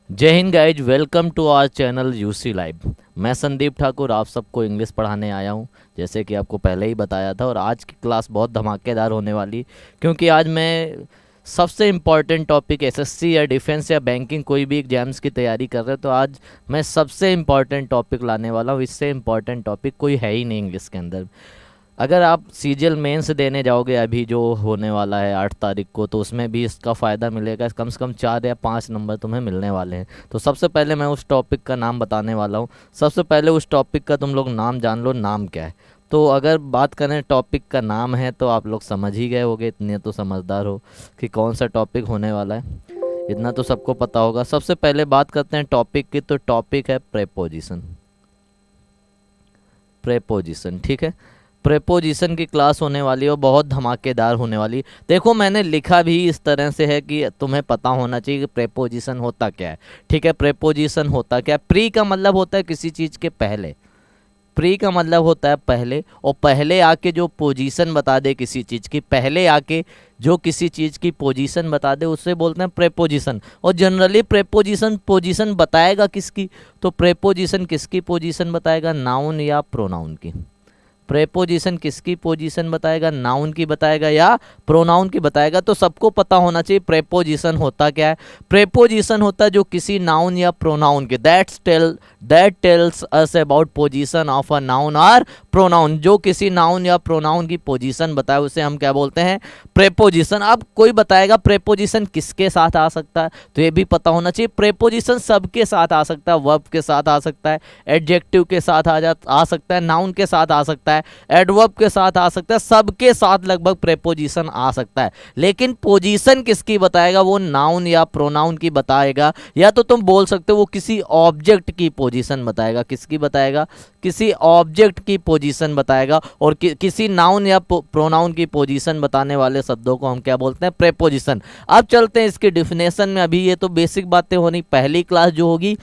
जय हिंद guys, welcome to our channel UC live. मैं संदीप ठाकुर आप सबको इंग्लिश पढ़ाने आया हूं, जैसे कि आपको पहले ही बताया था। और आज की क्लास बहुत धमाकेदार होने वाली, क्योंकि आज मैं सबसे इम्पॉर्टेंट टॉपिक एसएससी या डिफेंस या बैंकिंग कोई भी एग्जाम्स की तैयारी कर रहे हो तो आज मैं सबसे इम्पॉर्टेंट टॉपिक लाने वाला हूँ। इससे इम्पॉर्टेंट टॉपिक कोई है ही नहीं इंग्लिश के अंदर। अगर आप सीजीएल मेंस देने जाओगे अभी जो होने वाला है 8 तारीख को, तो उसमें भी इसका फ़ायदा मिलेगा। कम से कम 4 या 5 नंबर तुम्हें मिलने वाले हैं। तो सबसे पहले मैं उस टॉपिक का नाम बताने वाला हूँ। सबसे पहले उस टॉपिक का तुम लोग नाम जान लो, नाम क्या है। तो अगर बात करें टॉपिक का नाम है तो आप लोग समझ ही गए होगे, इतने तो समझदार हो कि कौन सा टॉपिक होने वाला है, इतना तो सबको पता होगा। सबसे पहले बात करते हैं टॉपिक की, तो टॉपिक है प्रेपोजिशन। प्रेपोजिशन, ठीक है। प्रेपोजिशन की क्लास होने वाली है और बहुत धमाकेदार होने वाली। देखो, मैंने लिखा भी इस तरह से है कि तुम्हें पता होना चाहिए कि प्रेपोजिशन होता क्या है। ठीक है, प्रेपोजिशन होता क्या है। प्री का मतलब होता है किसी चीज़ के पहले। प्री का मतलब होता है पहले, और पहले आके जो पोजीशन बता दे किसी चीज़ की, पहले आके जो किसी चीज़ की पोजीशन बता दे उसे बोलते हैं प्रेपोजिशन। और जनरली प्रेपोजिशन पोजीशन बताएगा किसकी, तो प्रेपोजिशन किसकी पोजीशन बताएगा, नाउन या प्रोनाउन की। प्रेपोजिशन किसकी पोजीशन बताएगा, नाउन की बताएगा या प्रोनाउन की बताएगा। तो सबको पता होना चाहिए प्रेपोजिशन होता क्या है। प्रेपोजिशन होता है जो किसी नाउन या प्रोनाउन के, that tells us about position of a noun और प्रोनाउन। जो किसी नाउन या प्रोनाउन की पोजीशन बताए उसे हम क्या बोलते हैं, प्रेपोजिशन। अब कोई बताएगा प्रेपोजिशन किसके साथ आ सकता है, तो ये भी पता होना चाहिए। प्रेपोजिशन सबके साथ आ सकता है, वर्ब के साथ आ सकता है, एडजेक्टिव के साथ आ सकता है, नाउन के साथ आ सकता है, एडवर्ब के साथ आ सकता है, सबके साथ लगभग प्रेपोजिशन आ सकता है। लेकिन पोजीशन किसकी बताएगा, वो नाउन या प्रोनाउन की बताएगा। या तो तुम बोल सकते हो वो किसी ऑब्जेक्ट की पोजीशन बताएगा। किसकी बताएगा, किसी ऑब्जेक्ट की पोजीशन बताएगा। और किसी नाउन या प्रोनाउन की पोजीशन बताने वाले शब्दों को हम क्या बोलते हैं, प्रेपोजिशन। अब चलते हैं इसके डिफिनेशन में। अभी ये तो बेसिक बातें होनी, पहली क्लास जो होगी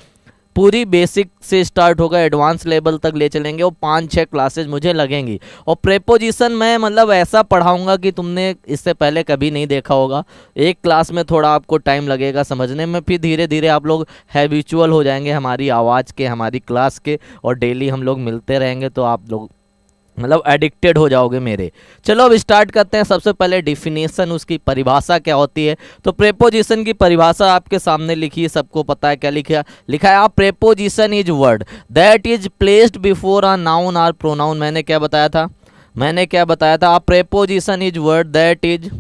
पूरी बेसिक से स्टार्ट होगा, एडवांस लेवल तक ले चलेंगे और 5-6 क्लासेज मुझे लगेंगी। और प्रेपोजिशन मैं मतलब ऐसा पढ़ाऊंगा कि तुमने इससे पहले कभी नहीं देखा होगा। एक क्लास में थोड़ा आपको टाइम लगेगा समझने में, फिर धीरे धीरे आप लोग हैबिचुअल हो जाएंगे हमारी आवाज़ के, हमारी क्लास के, और डेली हम लोग मिलते रहेंगे तो आप लोग मतलब एडिक्टेड हो जाओगे मेरे। चलो अब स्टार्ट करते हैं। सबसे पहले डिफिनेशन, उसकी परिभाषा क्या होती है। तो प्रेपोजिशन की परिभाषा आपके सामने लिखी है, सबको पता है क्या लिखा लिखा है। आप preposition is word that is placed before a noun और प्रोनाउन। मैंने क्या बताया था, मैंने क्या बताया था। आप preposition is word that is,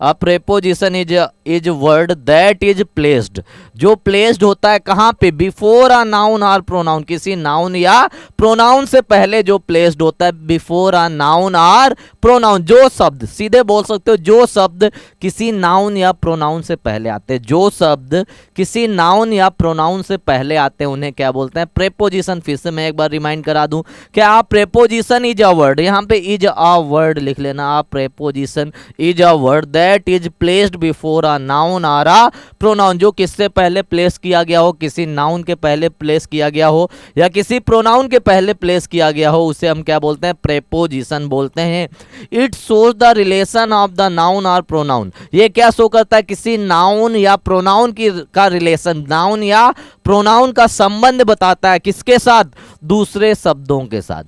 a preposition is word that is placed, जो प्लेस्ड होता है कहाँ पे, बिफोर अ नाउन और प्रोनाउन। किसी नाउन या प्रोनाउन से पहले जो प्लेस्ड होता है, बिफोर अ नाउन और प्रोनाउन। जो शब्द, सीधे बोल सकते हो, जो शब्द किसी नाउन या प्रोनाउन से पहले आते हैं, जो शब्द किसी नाउन या प्रोनाउन से पहले आते हैं उन्हें क्या बोलते हैं, प्रेपोजिशन। फिर से मैं एक बार रिमाइंड करा दूं कि आप प्रेपोजिशन इज अ वर्ड, यहाँ पे इज अ वर्ड लिख लेना। आप preposition is a word that is placed before a noun और अ प्रोनाउन। जो किससे पहले प्लेस किया गया हो, किसी नाउन के पहले प्लेस किया गया हो या किसी प्रोनाउन के पहले प्लेस किया गया हो, उसे हम क्या बोलते हैं, प्रेपोजिशन बोलते हैं। It shows the relation of the noun और प्रोनाउन। ये क्या शो करता है, किसी नाउन या प्रोनाउन की का रिलेशन, नाउन या प्रोनाउन का संबंध बताता है किसके साथ, दूसरे शब्दों के साथ।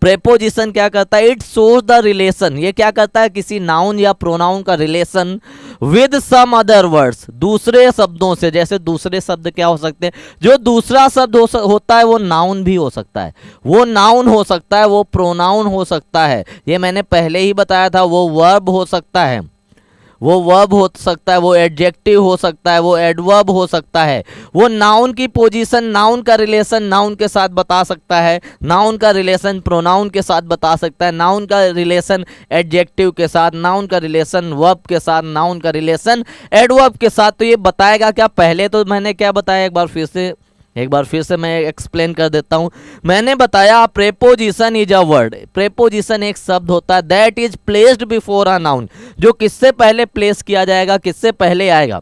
प्रेपोजिशन क्या करता है, इट शोज द रिलेशन। ये क्या करता है, किसी नाउन या प्रोनाउन का relation with some other words, दूसरे शब्दों से। जैसे दूसरे शब्द क्या हो सकते हैं, जो दूसरा शब्द होता है वो नाउन भी हो सकता है, वो नाउन हो सकता है, वो प्रोनाउन हो सकता है। ये मैंने पहले ही बताया था। वो वर्ब हो सकता है, वो वर्ब हो सकता है, वो एडजेक्टिव हो सकता है, वो एडवर्ब हो सकता है। वो नाउन की पोजीशन, नाउन का रिलेशन नाउन के साथ बता सकता है, नाउन का रिलेशन प्रोनाउन के साथ बता सकता है, नाउन का रिलेशन एडजेक्टिव के साथ, नाउन का रिलेशन वर्ब के साथ, नाउन का रिलेशन एडवर्ब के साथ। तो ये बताएगा क्या, पहले तो मैंने क्या बताया, एक बार फिर से मैं एक्सप्लेन कर देता हूं। मैंने बताया preposition is a word, preposition एक शब्द होता है that is placed before a noun, जो किससे पहले प्लेस किया जाएगा, किससे पहले आएगा,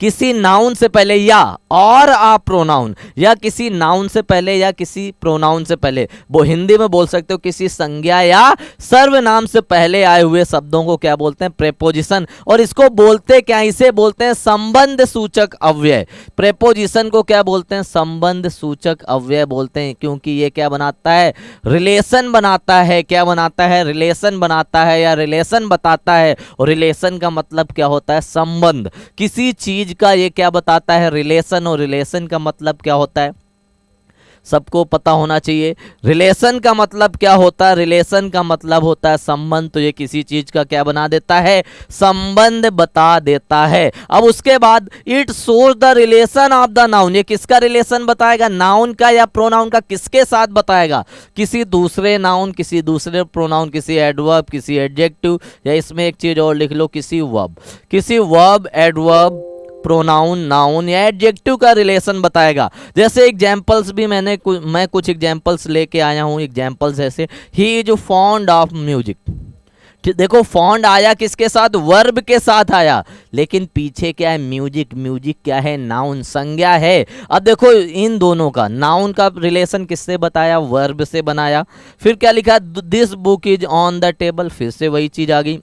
किसी नाउन से पहले या और आ प्रोनाउन, या किसी नाउन से पहले या किसी प्रोनाउन से पहले, वो हिंदी में बोल सकते हो किसी संज्ञा या सर्वनाम से पहले आए हुए शब्दों को क्या बोलते हैं? प्रेपोजिशन। और इसको बोलते क्या? इसे बोलते हैं संबंध सूचक अव्यय। प्रेपोजिशन को क्या बोलते हैं? संबंध सूचक अव्यय बोलते हैं, क्योंकि ये क्या बनाता है? रिलेशन बनाता है। क्या बनाता है? रिलेशन बनाता है या रिलेशन बताता है। और रिलेशन का मतलब क्या होता है? संबंध। किसी चीज का ये क्या बताता है? रिलेशन। और रिलेशन का मतलब क्या होता है? सबको पता होना चाहिए। रिलेशन का मतलब क्या होता है? रिलेशन का मतलब होता है संबंध। तो ये किसी चीज का क्या बना देता है? संबंध बता देता है। अब उसके बाद it shows the relation of the noun. ये किसका रिलेशन बताएगा? नाउन का या प्रोनाउन का? किसके साथ बताएगा? किसी दूसरे नाउन, किसी दूसरे प्रोनाउन, किसी एडवर्ब, किसी एडजेक्टिव, या इसमें एक चीज और लिख लो, किसी वर्ब। किसी वर्ब, एडवर्ब, प्रोनाउन, नाउन या एडजेक्टिव का रिलेशन बताएगा। जैसे एग्जांपल्स भी मैं कुछ एग्जांपल्स लेके आया हूँ। एग्जांपल्स ऐसे, ही इज फॉन्ड ऑफ म्यूजिक। देखो फॉन्ड आया किसके साथ? वर्ब के साथ आया, लेकिन पीछे क्या है? म्यूजिक। म्यूजिक क्या है? नाउन, संज्ञा है। अब देखो इन दोनों का, नाउन का रिलेशन किससे बताया? वर्ब से बनाया। फिर क्या लिखा? This book is on the table, फिर से वही चीज आ गई।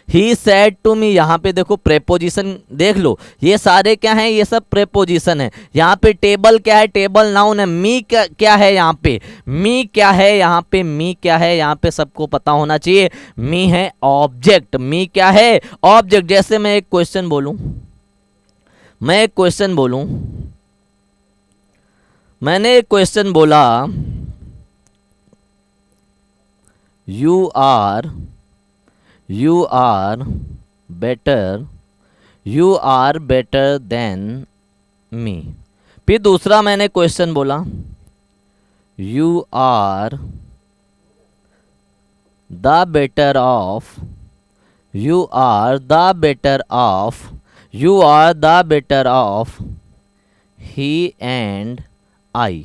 ही सेड टू मी, यहाँ पे देखो प्रेपोजिशन देख लो, ये सारे क्या हैं? ये सब प्रेपोजिशन है। यहाँ पे टेबल क्या है? टेबल नाउन है। मी क्या है यहाँ पे? मी क्या है यहाँ पे? मी क्या है यहाँ पे? सबको पता होना चाहिए। मी है ऑब्जेक्ट। मी क्या है? ऑब्जेक्ट। जैसे मैं एक क्वेश्चन बोलूं, मैंने एक क्वेश्चन बोला, you are better than me. फिर दूसरा मैंने क्वेश्चन बोला, you are the better of he and I.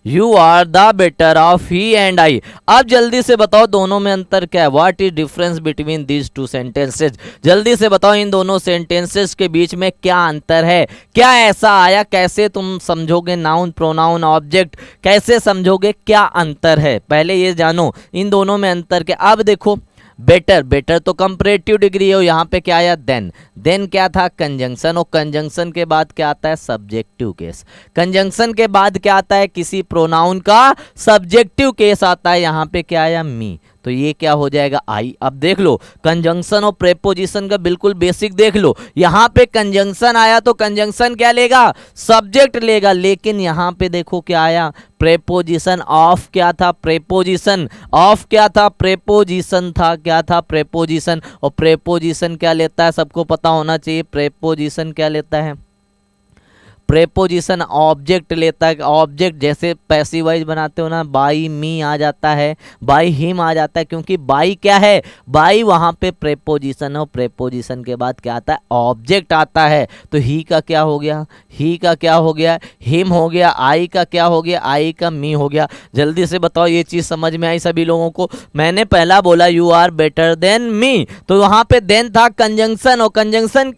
You are the better of he and I. अब जल्दी से बताओ दोनों में अंतर क्या है? What is difference between these two sentences? जल्दी से बताओ इन दोनों सेंटेंसेस के बीच में क्या अंतर है? क्या ऐसा आया? कैसे तुम समझोगे? नाउन, प्रोनाउन, ऑब्जेक्ट कैसे समझोगे? क्या अंतर है? पहले ये जानो इन दोनों में अंतर क्या। अब देखो बेटर, बेटर तो कंपैरेटिव डिग्री है। यहाँ पे क्या आया? देन क्या था? कंजंक्शन। और कंजंक्शन के बाद क्या आता है? Subjective case. कंजंक्शन के बाद क्या आता है? किसी प्रोनाउन का सब्जेक्टिव केस आता है। यहाँ पे क्या आया? मी। तो ये क्या हो जाएगा? आई। अब देख लो कंजंक्शन और प्रेपोजिशन का बिल्कुल बेसिक देख लो। यहाँ पे कंजंक्शन आया तो कंजंक्शन क्या लेगा? सब्जेक्ट लेगा। लेकिन यहाँ पे देखो क्या आया? Preposition of. क्या था? Preposition of. क्या था? प्रेपोजिशन था। क्या था? प्रेपोजिशन। और प्रेपोजिशन क्या लेता है? सबको पता होना चाहिए। प्रेपोजिशन क्या लेता है? प्रेपोजिशन ऑब्जेक्ट लेता है। ऑब्जेक्ट जैसे पैसिव वॉइस बनाते हो ना, बाई मी आ जाता है, बाई हिम आ जाता है, क्योंकि बाई क्या है? बाई वहाँ पे प्रेपोजिशन है। और प्रेपोजिशन के बाद क्या आता है? ऑब्जेक्ट आता है। तो ही का क्या हो गया? ही का क्या हो गया? हिम हो गया। आई का क्या हो गया? आई का मी हो गया। जल्दी से बताओ ये चीज़ समझ में आई सभी लोगों को? मैंने पहला बोला you are better than me, तो वहाँ पे देन था कंजंक्शन। और कंजंक्शन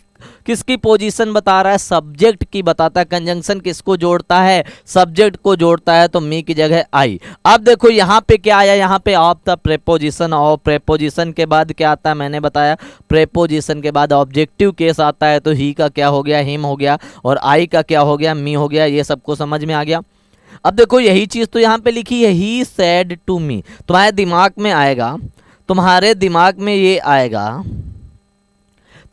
किसकी पोजीशन बता रहा है? सब्जेक्ट की बताता है। कंजंक्शन किसको जोड़ता है? सब्जेक्ट को जोड़ता है। तो मी की जगह आई। अब देखो यहाँ पे क्या आया? यहाँ पे ऑफ द प्रेपोजिशन। और प्रेपोजिशन के बाद क्या आता है? मैंने बताया प्रेपोजिशन के बाद ऑब्जेक्टिव केस आता है। तो ही का क्या हो गया? हिम हो गया। और आई का क्या हो गया? मी हो गया। ये सबको समझ में आ गया। अब देखो यही चीज तो यहाँ पे लिखी है, ही सेड टू मी। तुम्हारे दिमाग में आएगा, तुम्हारे दिमाग में ये आएगा,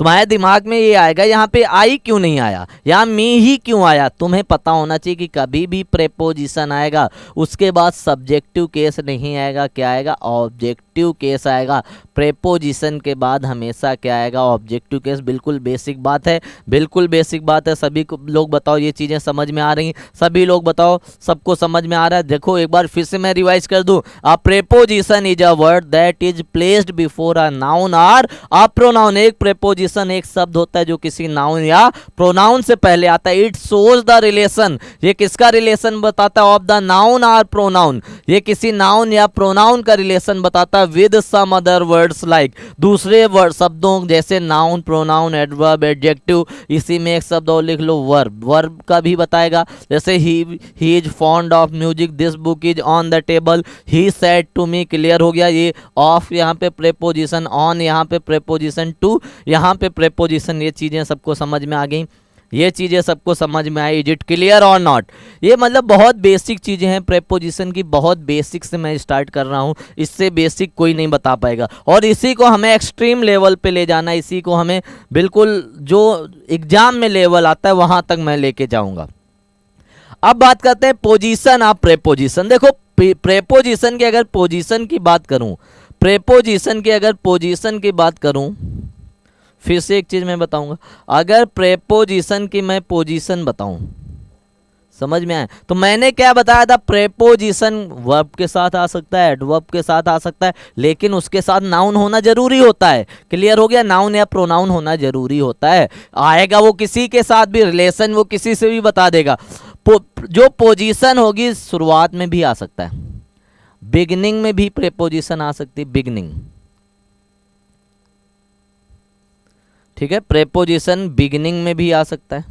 तुम्हारे दिमाग में ये आएगा यहाँ पे आई क्यों नहीं आया, यहाँ मी ही क्यों आया। तुम्हें पता होना चाहिए कि कभी भी प्रेपोजिशन आएगा उसके बाद सब्जेक्टिव केस नहीं आएगा। क्या आएगा? ऑब्जेक्टिव केस आएगा। प्रेपोजिशन के बाद हमेशा क्या आएगा? Objective case. बिल्कुल बेसिक बात है, बिल्कुल बेसिक बात है। सभी लोग बताओ ये चीज़ें समझ में आ रही हैं? सभी लोग बताओ सबको समझ में आ रहा है? देखो एक बार फिर से मैं रिवाइज कर दूं। A preposition is a word that is placed before a noun और अ प्रोनाउन। एक प्रेपोजिशन एक शब्द होता है जो किसी नाउन या प्रोनाउन से पहले आता है। It shows the relation. ये किसका रिलेशन बताता है? ऑफ द नाउन और प्रोनाउन। ये किसी नाउन या प्रोनाउन का रिलेशन बताता है with some other words like, दूसरे वर्ड शब्दों जैसे नाउन, प्रोनाउन, एडवर्ब, एडजेक्टिव, इसी में एक शब्द और लिख लो वर्ब, वर्ब का भी बताएगा। जैसे he is fond of music, this book is on the table, he said to me, clear हो गया। ये ऑफ यहाँ पे प्रेपोजिशन, ऑन यहाँ पे प्रेपोजिशन, टू यहाँ पे प्रेपोजिशन। ये चीजें सबको समझ में आ गई, ये चीजें सबको समझ में आई। इज इट क्लियर और नॉट? ये मतलब बहुत बेसिक चीजें हैं प्रेपोजिशन की, बहुत बेसिक से मैं स्टार्ट कर रहा हूँ, इससे बेसिक कोई नहीं बता पाएगा। और इसी को हमें एक्सट्रीम लेवल पे ले जाना, इसी को हमें बिल्कुल जो एग्जाम में लेवल आता है वहां तक मैं लेके जाऊंगा। अब बात करते हैं पोजीशन ऑफ प्रेपोजिशन। देखो प्रेपोजिशन की अगर पोजीशन की बात करूं, प्रेपोजिशन की अगर पोजीशन की बात करूं, फिर से एक चीज मैं बताऊंगा, अगर प्रेपोजिशन की मैं पोजीशन बताऊं, समझ में आया? तो मैंने क्या बताया था, प्रेपोजिशन वर्ब के साथ आ सकता है, एडवर्ब के साथ आ सकता है, लेकिन उसके साथ नाउन होना जरूरी होता है। क्लियर हो गया? नाउन या प्रोनाउन होना जरूरी होता है। आएगा वो किसी के साथ भी, रिलेशन वो किसी से भी बता देगा। जो पोजीशन होगी शुरुआत में भी आ सकता है, बिगिनिंग में भी प्रेपोजिशन आ सकती है, बिगिनिंग, ठीक है, प्रेपोजिशन बिगिनिंग में भी आ सकता है।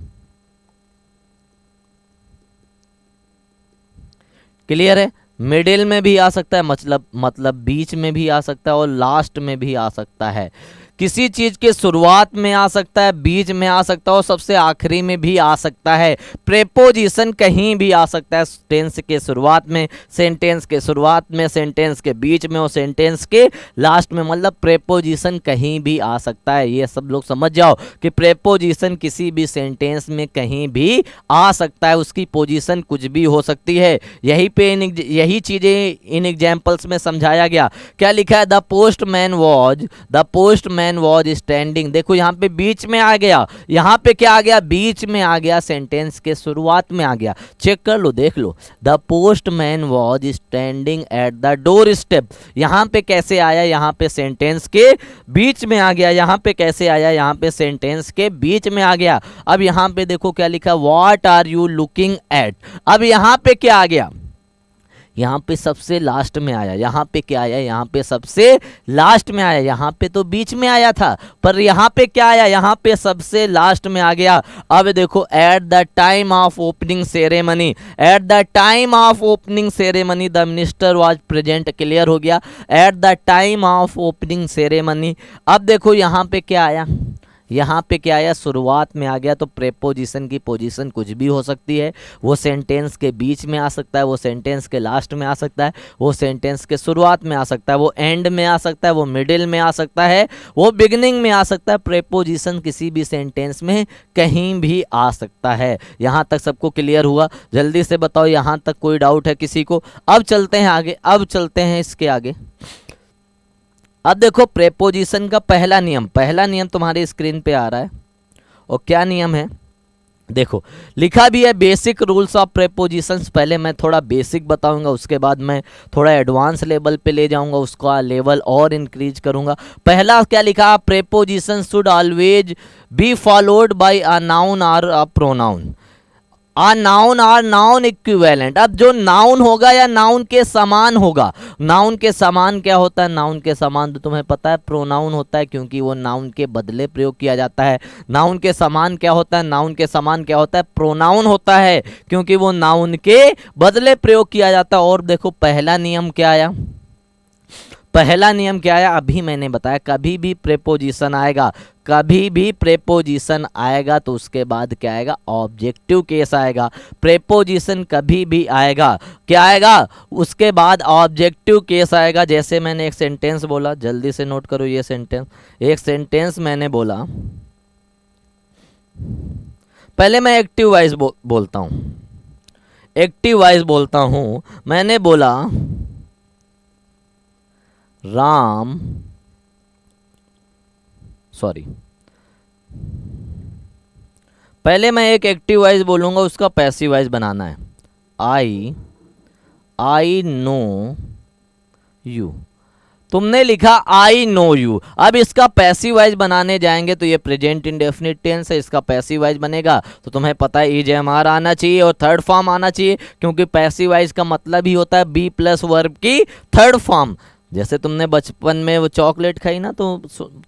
क्लियर है? मिडिल में भी आ सकता है, मतलब बीच में भी आ सकता है, और लास्ट में भी आ सकता है। किसी चीज के शुरुआत में आ सकता है, बीच में आ सकता है, और सबसे आखिरी में भी आ सकता है। प्रेपोजिशन कहीं भी आ सकता है, टेंस के शुरुआत में, सेंटेंस के शुरुआत में, सेंटेंस के बीच में, और सेंटेंस के लास्ट में, मतलब प्रेपोजिशन कहीं भी आ सकता है। ये सब लोग समझ जाओ कि प्रेपोजिशन किसी भी सेंटेंस में कहीं भी आ सकता है, उसकी पोजीशन कुछ भी हो सकती है। यही चीजें इन एग्जाम्पल्स में समझाया गया। क्या लिखा है? The postman was standing. देखो यहाँ पे बीच में आ गया, यहाँ पे क्या आ गया? बीच में आ गया, सेंटेंस के शुरुआत में आ गया। चेक कर लो, देख लो, the postman was standing at the doorstep. यहाँ पे कैसे आया? यहाँ पे सेंटेंस के बीच में आ गया। यहाँ पे कैसे आया? यहाँ पे सेंटेंस के बीच में आ गया। अब यहाँ पे देखो क्या लिखा, what are you looking at. अब यहाँ पे क्या आ गया? यहाँ पे सबसे लास्ट में आया। यहाँ पे क्या आया? यहाँ पे सबसे लास्ट में आया। यहाँ पे तो बीच में आया था, पर यहाँ पे क्या आया? यहाँ पे सबसे लास्ट में आ गया। अब देखो, at the time of opening ceremony, at the time of opening ceremony the minister was present. Clear हो गया? At the time of opening ceremony. अब देखो यहाँ पे क्या आया? यहाँ पे क्या आया? शुरुआत में आ गया। तो प्रेपोजिशन की पोजीशन कुछ भी हो सकती है। वो सेंटेंस के बीच में आ सकता है, वो सेंटेंस के लास्ट में आ सकता है, वो सेंटेंस के शुरुआत में आ सकता है, वो एंड में आ सकता है, वो मिडिल में आ सकता है, वो बिगिनिंग में आ सकता है। प्रेपोजिशन किसी भी सेंटेंस में कहीं भी आ सकता है। यहाँ तक सबको क्लियर हुआ? जल्दी से बताओ, यहाँ तक कोई डाउट है किसी को? अब चलते हैं आगे, अब चलते हैं इसके आगे। अब देखो प्रेपोजिशन का पहला नियम तुम्हारी स्क्रीन पे आ रहा है। और क्या नियम है? देखो लिखा भी है, बेसिक रूल्स ऑफ प्रेपोजिशंस। पहले मैं थोड़ा बेसिक बताऊंगा, उसके बाद मैं थोड़ा एडवांस लेवल पे ले जाऊंगा, उसका लेवल और इंक्रीज करूंगा। पहला क्या लिखा? Preposition should always be followed by a noun और a pronoun. A noun or noun equivalent. अब जो नाउन होगा या नाउन के समान होगा। नाउन के समान क्या होता है? नाउन के समान तो तुम्हें पता है प्रोनाउन होता है, क्योंकि वो नाउन के बदले प्रयोग किया जाता है। नाउन के समान क्या होता है? नाउन के समान क्या होता है? प्रोनाउन होता है, क्योंकि वो नाउन के बदले प्रयोग किया जाता है। और देखो पहला नियम क्या आया? पहला नियम क्या आया? अभी मैंने बताया, कभी भी प्रेपोजिशन आएगा, कभी भी प्रेपोजिशन आएगा तो उसके बाद क्या आएगा? ऑब्जेक्टिव केस आएगा। प्रेपोजिशन कभी भी आएगा, क्या आएगा? उसके बाद ऑब्जेक्टिव केस आएगा। जैसे मैंने एक सेंटेंस बोला, जल्दी से नोट करो ये सेंटेंस। एक सेंटेंस मैंने बोला, पहले मैं एक्टिव वाइज बोलता हूं, एक्टिव वाइज बोलता हूं। मैंने बोला राम, सॉरी, पहले मैं एक एक्टिव वाइज बोलूंगा, उसका पैसिव वाइज बनाना है। I know you. तुमने लिखा आई नो यू। अब इसका पैसिव वाइज बनाने जाएंगे तो ये प्रेजेंट इंडेफिनिट टेंस है, इसका पैसिव वाइज बनेगा तो तुम्हें पता है EJMR आना चाहिए और थर्ड फॉर्म आना चाहिए, क्योंकि पैसिव वाइज का मतलब ही होता है बी प्लस वर्ब की थर्ड फॉर्म। जैसे तुमने बचपन में वो चॉकलेट खाई ना, तो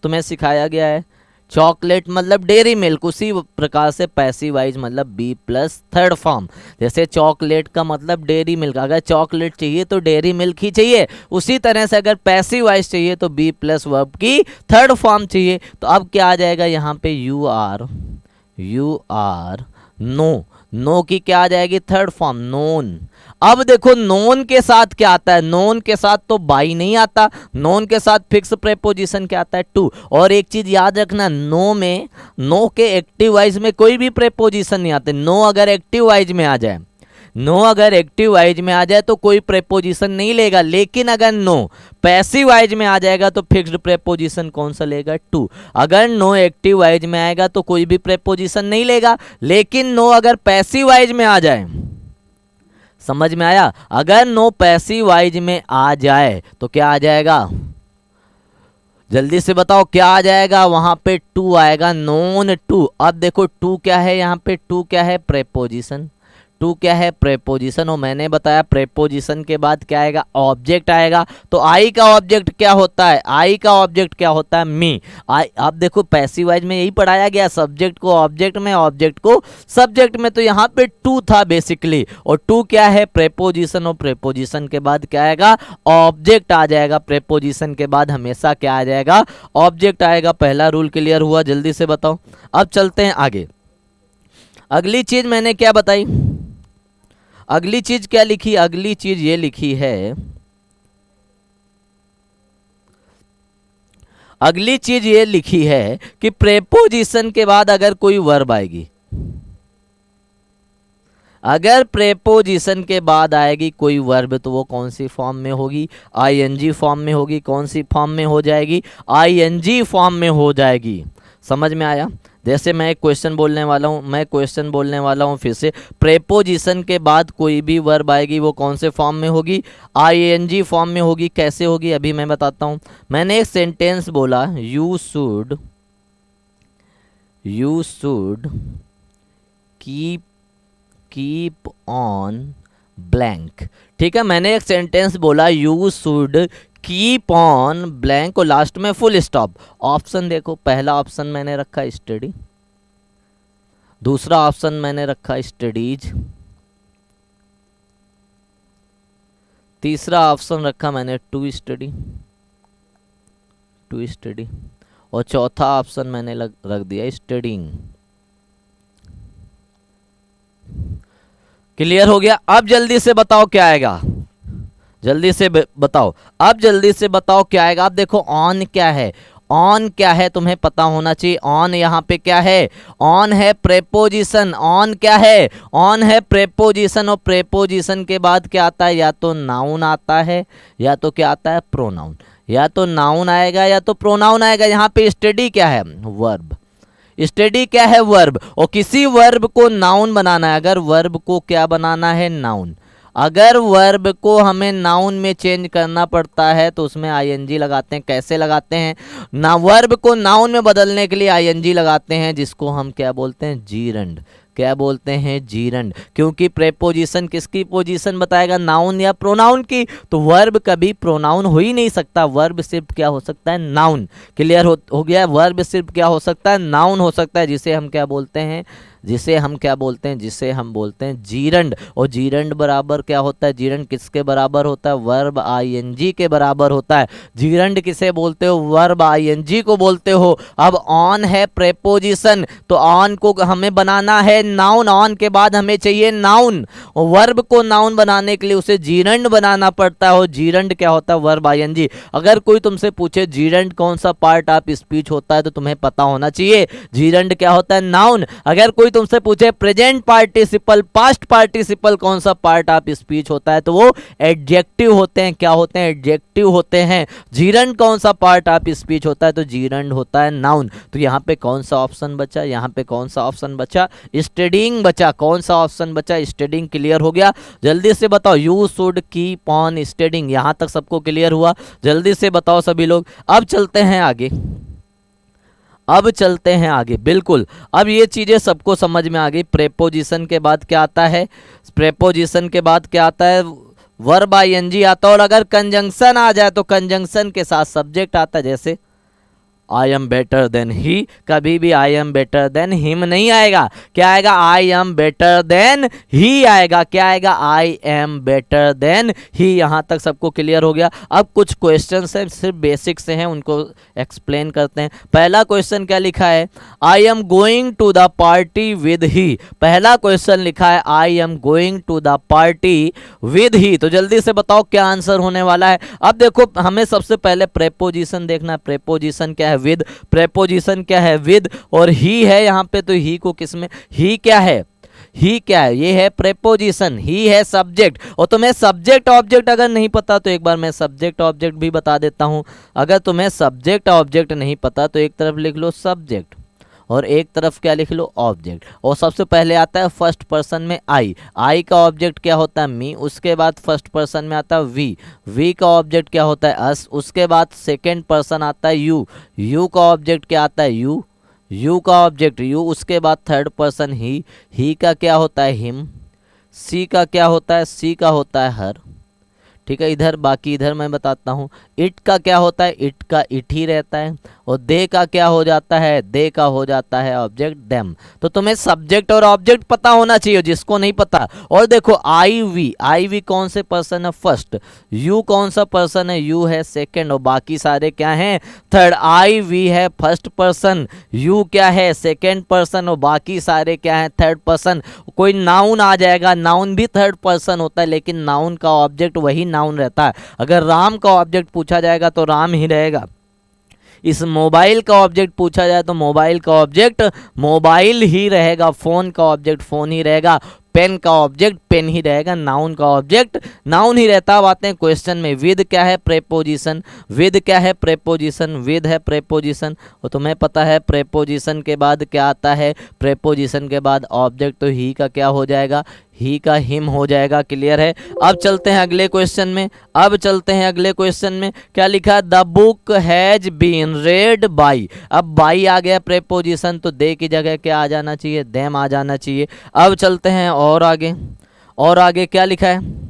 तुम्हें सिखाया गया है चॉकलेट मतलब डेयरी मिल्क, उसी प्रकार से पैसिव वाइज मतलब बी प्लस थर्ड फॉर्म। जैसे चॉकलेट का मतलब डेयरी मिल्क, अगर चॉकलेट चाहिए तो डेयरी मिल्क ही चाहिए, उसी तरह से अगर पैसिव वाइज चाहिए तो बी प्लस वर्ब की थर्ड फॉर्म चाहिए। तो अब क्या आ जाएगा यहाँ पे, यू आर नो, नो की क्या आ जाएगी थर्ड फॉर्म, नोन। अब देखो नोन के साथ क्या आता है, नोन के साथ तो बाई नहीं आता, नोन के साथ फिक्स प्रेपोजिशन क्या आता है, टू। और एक चीज याद रखना, नो में, नो के एक्टिव वाइज में कोई भी प्रेपोजिशन नहीं आते। नो अगर एक्टिव वाइज में आ जाए, नो अगर एक्टिव वाइज में आ जाए तो कोई प्रेपोजिशन नहीं लेगा, लेकिन अगर नो पैसिव वाइज में आ जाएगा तो फिक्स्ड प्रेपोजिशन कौन सा लेगा, टू। अगर नो एक्टिव वाइज में आएगा तो कोई भी प्रेपोजिशन नहीं लेगा, लेकिन नो अगर पैसिव वाइज में आ जाए, समझ में आया, अगर नो पैसिव वाइज में आ जाए तो क्या आ जाएगा, जल्दी से बताओ क्या आ जाएगा, वहां पे टू आएगा, नोन टू। अब देखो टू क्या है, यहाँ पे टू क्या है, प्रेपोजिशन, टू क्या है प्रेपोजिशन। और मैंने बताया प्रेपोजिशन के बाद क्या आएगा, ऑब्जेक्ट आएगा। तो आई का ऑब्जेक्ट क्या होता है, आई का ऑब्जेक्ट क्या होता है, मी। आई, अब देखो पैसिव वाइज में यही पढ़ाया गया, सब्जेक्ट को ऑब्जेक्ट में, ऑब्जेक्ट को सब्जेक्ट में। तो यहाँ पे टू था बेसिकली, और टू क्या है प्रेपोजिशन, और प्रेपोजिशन के बाद क्या आएगा, ऑब्जेक्ट आ जाएगा। प्रेपोजिशन के बाद हमेशा क्या आ जाएगा, ऑब्जेक्ट आएगा। पहला रूल क्लियर हुआ, जल्दी से बताओ। अब चलते हैं आगे। अगली चीज मैंने क्या बताई, अगली चीज क्या लिखी, अगली चीज ये लिखी है, अगली चीज ये लिखी है कि प्रेपोजिशन के बाद अगर कोई वर्ब आएगी, अगर प्रेपोजिशन के बाद आएगी कोई वर्ब तो वो कौन सी फॉर्म में होगी, आईएनजी फॉर्म में होगी। कौन सी फॉर्म में हो जाएगी, आईएनजी फॉर्म में हो जाएगी। समझ में आया। जैसे मैं एक क्वेश्चन बोलने वाला हूँ, मैं क्वेश्चन बोलने वाला हूँ फिर से, प्रेपोजिशन के बाद कोई भी वर्ब आएगी वो कौन से फॉर्म में होगी, आईएनजी फॉर्म में होगी। कैसे होगी अभी मैं बताता हूँ। मैंने एक सेंटेंस बोला, you should keep on blank. ठीक है, मैंने एक सेंटेंस बोला, you should keep on blank, और लास्ट में फुल स्टॉप। ऑप्शन देखो, पहला ऑप्शन मैंने रखा स्टडी, दूसरा ऑप्शन मैंने रखा स्टडीज, तीसरा ऑप्शन रखा मैंने टू स्टडी, और चौथा ऑप्शन मैंने रख दिया स्टडीइंग। क्लियर हो गया। अब जल्दी से बताओ क्या आएगा, जल्दी से बताओ, अब जल्दी से बताओ क्या आएगा। अब देखो ऑन क्या है, ऑन क्या है तुम्हें पता होना चाहिए। ऑन यहाँ पे क्या है, ऑन है प्रेपोजिशन। ऑन क्या है, ऑन है प्रेपोजिशन, और प्रेपोजिशन के बाद क्या आता है, या तो नाउन आता है या तो क्या आता है, प्रोनाउन। या तो नाउन आएगा या तो प्रोनाउन आएगा। यहाँ पे स्टडी क्या है, वर्ब। स्टडी क्या है, वर्ब। और किसी वर्ब को नाउन बनाना है, अगर वर्ब को क्या बनाना है, नाउन। अगर वर्ब को हमें नाउन में चेंज करना पड़ता है तो उसमें आईएनजी लगाते हैं। कैसे लगाते हैं ना, वर्ब को नाउन में बदलने के लिए आईएनजी लगाते हैं, जिसको हम क्या बोलते हैं, जीरंड। क्या बोलते हैं, जीरंड। क्योंकि प्रेपोजिशन किसकी पोजीशन बताएगा, नाउन या प्रोनाउन की। तो वर्ब कभी प्रोनाउन हो ही नहीं सकता, वर्ब सिर्फ क्या हो सकता है, नाउन। क्लियर हो गया। वर्ब सिर्फ क्या हो सकता है, नाउन हो सकता है, जिसे हम क्या बोलते हैं, जिसे हम क्या बोलते हैं, जिसे हम बोलते हैं जीरंड। और जीरंड बराबर क्या होता है, जीरंड किसके बराबर होता है, वर्ब आईएनजी के बराबर होता है। जीरंड किसे बोलते हो, वर्ब आईएनजी को बोलते हो। अब ऑन है प्रेपोजिशन, तो ऑन को हमें बनाना है नाउन। ऑन के बाद हमें चाहिए नाउन, और वर्ब को नाउन बनाने के लिए उसे जीरंड बनाना पड़ता है। और जीरंड क्या होता है, वर्ब आईएनजी। अगर कोई तुमसे पूछे जीरंड कौन सा पार्ट ऑफ स्पीच होता है तो तुम्हें पता होना चाहिए जीरंड क्या होता है, नाउन। अगर कोई तुमसे पूछे प्रेजेंट पार्टिसिपल, पास्ट पार्टिसिपल कौन सा पार्ट ऑफ स्पीच होता है तो वो एडजेक्टिव होते हैं। क्या होते हैं, एडजेक्टिव होते हैं। जीरंड कौन सा पार्ट ऑफ स्पीच होता है तो जीरंड होता है नाउन। तो यहाँ पे कौन सा ऑप्शन बचा, यहाँ पे कौन सा ऑप्शन बचा, स्टडीइंग बचा। कौन सा ऑप्शन बचा, स्टडीइंग। क्लियर हो गया। जल्दी से बताओ, you should keep on studying. यहाँ तक सबको क्लियर हुआ, जल्दी से बताओ सभी लोग। अब चलते हैं आगे, अब चलते हैं आगे। बिल्कुल, अब ये चीजें सबको समझ में आ गई। प्रेपोजिशन के बाद क्या आता है, प्रेपोजिशन के बाद क्या आता है, वर्ब आईएनजी आता है, और अगर कंजंक्शन आ जाए तो कंजंक्शन के साथ सब्जेक्ट आता है। जैसे I am better than he, कभी भी I am better than him नहीं आएगा, क्या आएगा, I am better than he आएगा। क्या आएगा, I am better than he. यहाँ तक सबको क्लियर हो गया। अब कुछ क्वेश्चन है, सिर्फ बेसिक से हैं, उनको एक्सप्लेन करते हैं। पहला क्वेश्चन क्या लिखा है, I am going to the party with he. पहला क्वेश्चन लिखा है I am going to the party with he. तो जल्दी से बताओ क्या आंसर होने वाला है। अब देखो हमें सबसे पहले प्रेपोजिशन देखना है। प्रेपोजिशन क्या है, विद। प्रेपोजिशन क्या है, विद, और ही है यहाँ पे, तो ही को किसमें, ही क्या है, ही क्या है, ये है प्रेपोजिशन, ही है सब्जेक्ट। और तुम्हें सब्जेक्ट ऑब्जेक्ट अगर नहीं पता तो एक बार मैं सब्जेक्ट ऑब्जेक्ट भी बता देता हूं। अगर तुम्हें सब्जेक्ट ऑब्जेक्ट नहीं पता तो एक तरफ लिख लो सब्जेक्ट और एक तरफ क्या लिख लो, ऑब्जेक्ट। और सबसे पहले आता है फर्स्ट पर्सन में आई। आई का ऑब्जेक्ट क्या होता है, मी। उसके बाद फर्स्ट पर्सन में आता है वी। वी का ऑब्जेक्ट क्या होता है, अस। उसके बाद सेकेंड पर्सन आता है यू। यू का ऑब्जेक्ट क्या आता है, यू। यू का ऑब्जेक्ट यू। उसके बाद थर्ड पर्सन ही। ही का क्या होता है, हिम। सी का क्या होता है, सी का होता है हर। ठीक है, इधर बाकी इधर मैं बताता हूँ। इट का क्या होता है, इट का इट ही रहता है। और दे का क्या हो जाता है, दे का हो जाता है ऑब्जेक्ट देम। तो तुम्हें सब्जेक्ट और ऑब्जेक्ट पता होना चाहिए, जिसको नहीं पता। और देखो आई वी कौन से पर्सन है, फर्स्ट। यू कौन सा पर्सन है, यू है सेकंड, और बाकी सारे क्या हैं, थर्ड। आई वी है फर्स्ट पर्सन, यू क्या है सेकंड पर्सन, और बाकी सारे क्या है थर्ड पर्सन। कोई नाउन आ जाएगा, नाउन भी थर्ड पर्सन होता है, लेकिन नाउन का ऑब्जेक्ट वही नाउन रहता है। अगर राम का ऑब्जेक्ट पूछा जाएगा तो राम ही रहेगा। इस मोबाइल का ऑब्जेक्ट पूछा जाए तो मोबाइल का ऑब्जेक्ट मोबाइल ही रहेगा। फोन का ऑब्जेक्ट फोन ही रहेगा। पेन का ऑब्जेक्ट पेन ही रहेगा। नाउन का ऑब्जेक्ट नाउन ही रहता। अब आते हैं क्वेश्चन में। विद क्या है, प्रेपोजिशन। विद क्या है, प्रेपोजिशन। विद है प्रेपोजिशन। और तुम्हें पता है प्रेपोजिशन के बाद क्या आता है, प्रेपोजिशन के बाद ऑब्जेक्ट। तो ही का क्या हो जाएगा, ही का हिम हो जाएगा। क्लियर है। अब चलते हैं अगले क्वेश्चन में। अब चलते हैं अगले क्वेश्चन में। क्या लिखा है, the book has been read by. अब बाई आ गया प्रेपोजिशन, तो दे की जगह क्या आ जाना चाहिए, देम आ जाना चाहिए। अब चलते हैं और आगे। और आगे क्या लिखा है,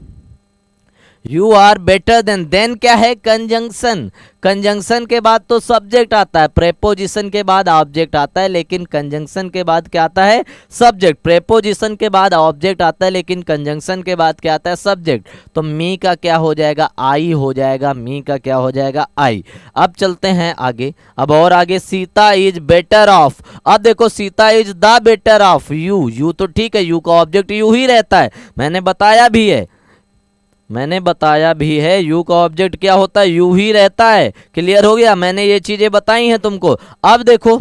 यू आर बेटर देन क्या है, कंजंक्शन। कंजंक्शन के बाद तो सब्जेक्ट आता है, प्रेपोजिशन के बाद ऑब्जेक्ट आता है, लेकिन कंजंक्शन के बाद क्या आता है, सब्जेक्ट। प्रेपोजिशन के बाद ऑब्जेक्ट आता है, लेकिन कंजंक्शन के बाद क्या आता है, सब्जेक्ट। तो मी का क्या हो जाएगा, आई हो जाएगा। मी का क्या हो जाएगा, आई। अब चलते हैं आगे। अब और आगे, सीता इज बेटर ऑफ। अब देखो Sita is the better of you. You तो ठीक है, यू का ऑब्जेक्ट यू ही रहता है, मैंने बताया भी है, यू का ऑब्जेक्ट क्या होता है, यू ही रहता है। क्लियर हो गया, मैंने ये चीजें बताई हैं तुमको। अब देखो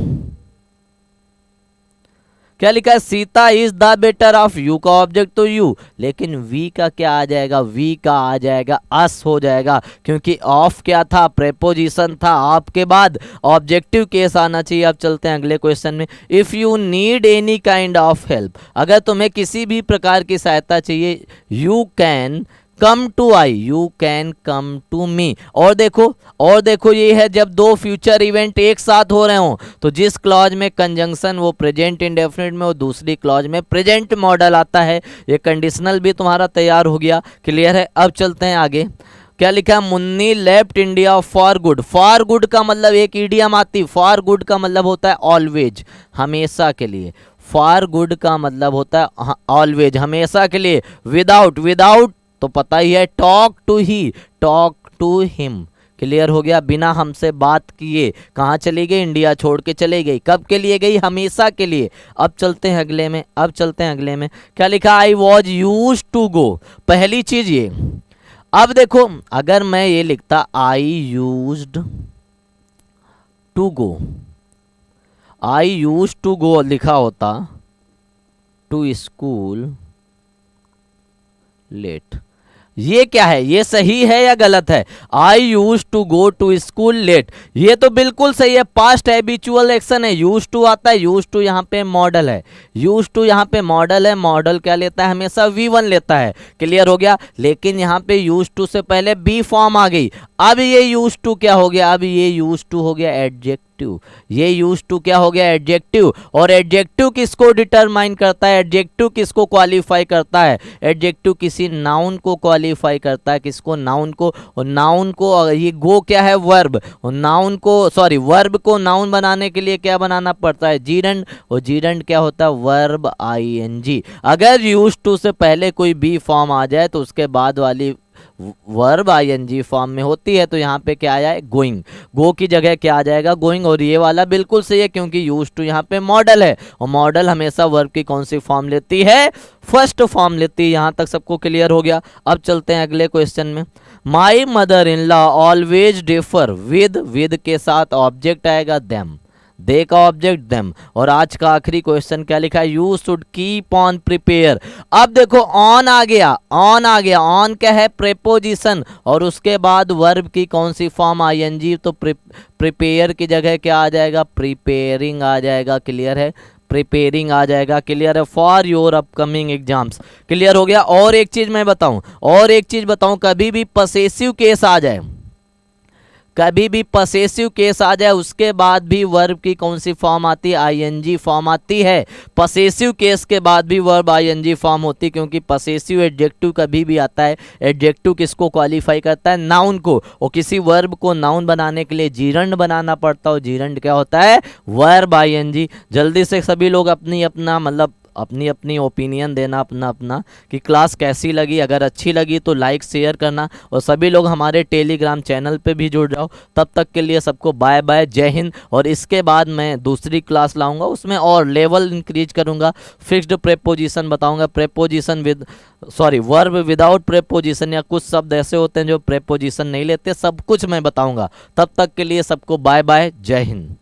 क्या लिखा है, Sita is the better of. You का ऑब्जेक्ट तो यू, लेकिन वी का क्या आ जाएगा, वी का आ जाएगा अस हो जाएगा, क्योंकि ऑफ क्या था, प्रेपोजिशन था। ऑफ के बाद ऑब्जेक्टिव केस आना चाहिए। अब चलते हैं अगले क्वेश्चन में। If you need any kind of help, अगर तुम्हें किसी भी प्रकार की सहायता चाहिए, you can come to I, you can come to me. और देखो ये है जब दो फ्यूचर इवेंट एक साथ हो रहे हो, तो जिस क्लॉज में कंजंक्शन वो प्रेजेंट इंडेफिनिट में, और दूसरी क्लॉज में प्रेजेंट मॉडल आता है। ये कंडीशनल भी तुम्हारा तैयार हो गया। क्लियर है। अब चलते हैं आगे। क्या लिखा है, Munni left India for good. For good का मतलब एक इडियम आती, फॉर गुड का मतलब होता है ऑलवेज, हमेशा के लिए। फॉर गुड का मतलब होता है ऑलवेज, हमेशा के लिए। विदाउट तो पता ही है, टॉक टू हिम। क्लियर हो गया। बिना हमसे बात किए कहाँ चली गई, इंडिया छोड़ के चली गई। कब के लिए गई, हमेशा के लिए। अब चलते हैं अगले में। क्या लिखा, I was use to go. पहली चीज ये। अब देखो अगर मैं ये लिखता आई यूज्ड टू गो लिखा होता टू स्कूल लेट, ये क्या है, ये सही है या गलत है, I use to go to school late. ये तो बिल्कुल सही है, पास्ट हैबिचुअल एक्शन है, यूज टू आता है। यूज टू यहाँ पे मॉडल है, मॉडल क्या लेता है, हमेशा V1 लेता है। क्लियर हो गया। लेकिन यहाँ पे यूज टू से पहले बी फॉर्म आ गई। अब ये यूज टू क्या हो गया, अब ये यूज टू हो गया एडजेक्टिव। एडजेक्टिव। ये यूज टू क्या हो गया, एडजेक्टिव। और एडजेक्टिव किसको डिटरमाइन करता है, एडजेक्टिव किसको क्वालिफाई करता है, एडजेक्टिव किसी नाउन को क्वालिफाई करता है, किसको, नाउन को। और नाउन को, ये गो क्या है, वर्ब, और नाउन को सॉरी वर्ब को नाउन बनाने के लिए क्या बनाना पड़ता है, जीरंड, और जीरंड क्या होता है, वर्ब आईएनजी। अगर यूज टू से पहले कोई बी फॉर्म आ जाए तो उसके बाद वाली वर्ब आईएनजी फॉर्म में होती है, तो यहाँ पे क्या आया है, गोइंग। गो की जगह क्या आ जाएगा, गोइंग। और ये वाला बिल्कुल सही है क्योंकि यूज टू यहाँ पे मॉडल है, और मॉडल हमेशा वर्ब की कौन सी फॉर्म लेती है, फर्स्ट फॉर्म लेती है। यहाँ तक सबको क्लियर हो गया। अब चलते हैं अगले क्वेश्चन में। My mother in law always differ with के साथ ऑब्जेक्ट आएगा देम, दे का ऑब्जेक्ट देम। और आज का आखिरी क्वेश्चन क्या लिखा है, you should keep on prepare. अब देखो ऑन आ गया, ऑन आ गया। ऑन क्या है, प्रेपोजिशन, और उसके बाद वर्ब की कौन सी फॉर्म, आईएनजी। तो प्रिपेयर की जगह क्या आ जाएगा, प्रिपेयरिंग आ जाएगा। क्लियर है, प्रिपेयरिंग आ जाएगा। क्लियर है, for your upcoming exams. Clear हो गया। और एक चीज मैं बताऊं, और एक चीज बताऊं, कभी भी पसेसिव केस आ जाए, कभी भी पसेसिव केस आ जाए, उसके बाद भी वर्ब की कौन सी फॉर्म आती है, आईएनजी फॉर्म आती है। पसेसिव केस के बाद भी वर्ब आईएनजी फॉर्म होती है, क्योंकि पसेसिव एडजेक्टिव कभी भी आता है। एडजेक्टिव किसको क्वालिफाई करता है, नाउन को, और किसी वर्ब को नाउन बनाने के लिए जीरंड बनाना पड़ता है, और जीरंड क्या होता है, वर्ब आईएनजी। जल्दी से सभी लोग अपनी अपना मतलब अपनी अपनी ओपिनियन देना अपना अपना कि क्लास कैसी लगी। अगर अच्छी लगी तो लाइक शेयर करना, और सभी लोग हमारे टेलीग्राम चैनल पे भी जुड़ जाओ। तब तक के लिए सबको बाय बाय, जय हिंद। और इसके बाद मैं दूसरी क्लास लाऊंगा, उसमें और लेवल इंक्रीज करूंगा, फिक्स्ड प्रेपोजिशन बताऊंगा, preposition with verb without preposition, या कुछ शब्द ऐसे होते हैं जो प्रेपोजिशन नहीं लेते, सब कुछ मैं बताऊंगा। तब तक के लिए सबको बाय बाय, जय हिंद।